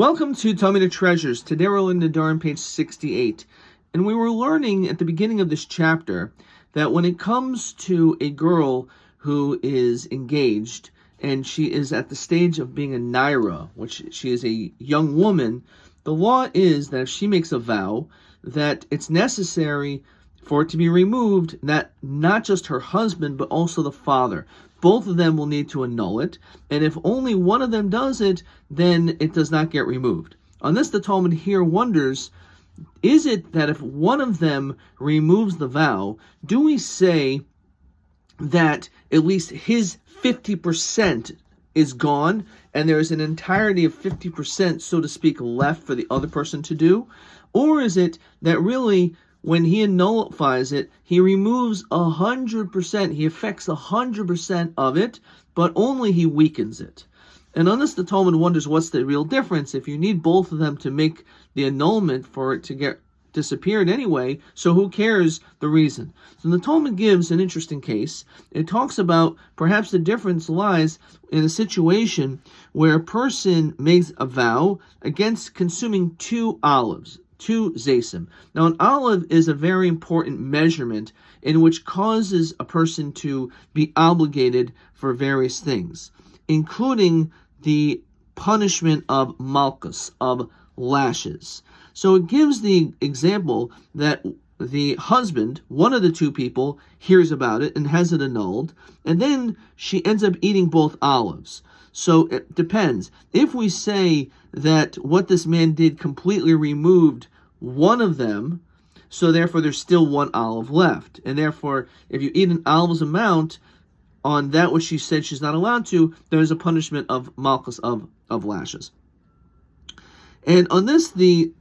Welcome to Talmudic Treasures. Today we're in Nedarim, page 68. And we were learning at the beginning of this chapter that when it comes to a girl who is engaged and she is at the stage of being a naira, which she is a young woman, the law is that if she makes a vow, that it's necessary for it to be removed, that not just her husband, but also the father. Both of them will need to annul it, and if only one of them does it, then it does not get removed. On this, the Talmud here wonders, is it that if one of them removes the vow, do we say that at least his 50% is gone, and there is an entirety of 50%, so to speak, left for the other person to do? Or is it that really, when he nullifies it, he removes 100%, he affects 100% of it, but only he weakens it? And on this, the Talmud wonders what's the real difference if you need both of them to make the annulment for it to get disappeared anyway, so who cares the reason? So the Talmud gives an interesting case. It talks about perhaps the difference lies in a situation where a person makes a vow against consuming 2 olives. 2 zesim. Now, an olive is a very important measurement in which causes a person to be obligated for various things, including the punishment of malchus, of lashes. So it gives the example that the husband, one of the 2 people, hears about it and has it annulled, and then she ends up eating both olives. So it depends. If we say that what this man did completely removed one of them, so therefore there's still 1 olive left, and therefore if you eat an olive's amount on that which she said she's not allowed to, there's a punishment of malchus, of lashes. And on this, the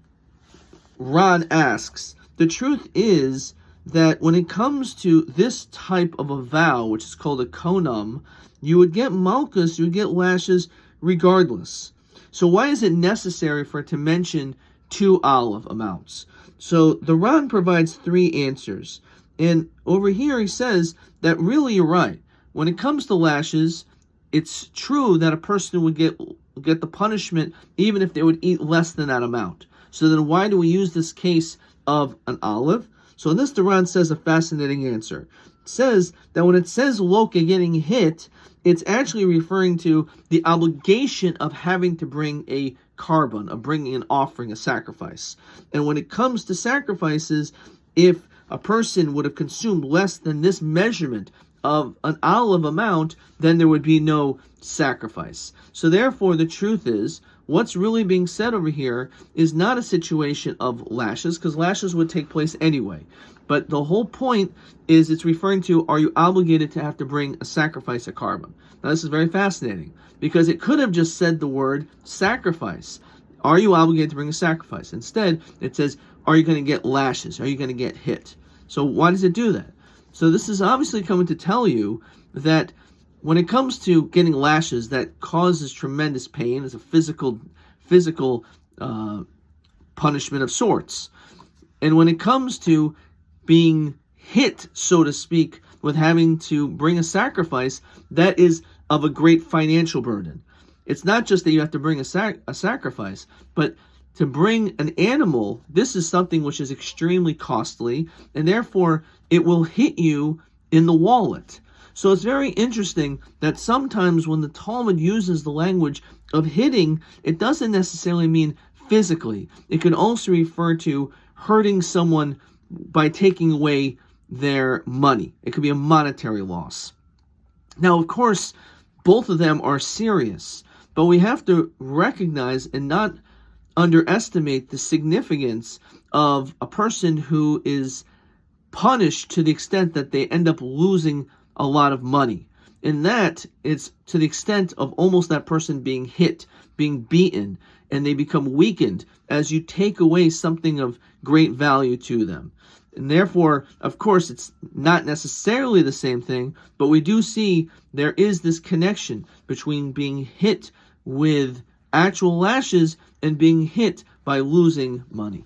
Rod asks, the truth is that when it comes to this type of a vow, which is called a konam, you would get malchus, you would get lashes regardless. So why is it necessary for it to mention 2 olive amounts? So the Ran provides 3 answers. And over here he says that really you're right. When it comes to lashes, it's true that a person would get the punishment even if they would eat less than that amount. So then why do we use this case of an olive? So in this, the Ran says a fascinating answer. It says that when it says loka, getting hit, it's actually referring to the obligation of having to bring a carbon, of bringing an offering, a sacrifice. And when it comes to sacrifices, if a person would have consumed less than this measurement of an olive amount, then there would be no sacrifice. So therefore, the truth is, what's really being said over here is not a situation of lashes, because lashes would take place anyway. But the whole point is it's referring to, are you obligated to have to bring a sacrifice, a carbon? Now this is very fascinating, because it could have just said the word sacrifice. Are you obligated to bring a sacrifice? Instead, it says, are you going to get lashes? Are you going to get hit? So why does it do that? So this is obviously coming to tell you that when it comes to getting lashes, that causes tremendous pain. It's a physical punishment of sorts. And when it comes to being hit, so to speak, with having to bring a sacrifice, that is of a great financial burden. It's not just that you have to bring a sacrifice, but to bring an animal, this is something which is extremely costly, and therefore it will hit you in the wallet. So it's very interesting that sometimes when the Talmud uses the language of hitting, it doesn't necessarily mean physically. It can also refer to hurting someone by taking away their money. It could be a monetary loss. Now, of course, both of them are serious, but we have to recognize and not underestimate the significance of a person who is punished to the extent that they end up losing a lot of money. In that, it's to the extent of almost that person being hit, being beaten, and they become weakened as you take away something of great value to them. And therefore, of course, it's not necessarily the same thing, but we do see there is this connection between being hit with actual lashes and being hit by losing money.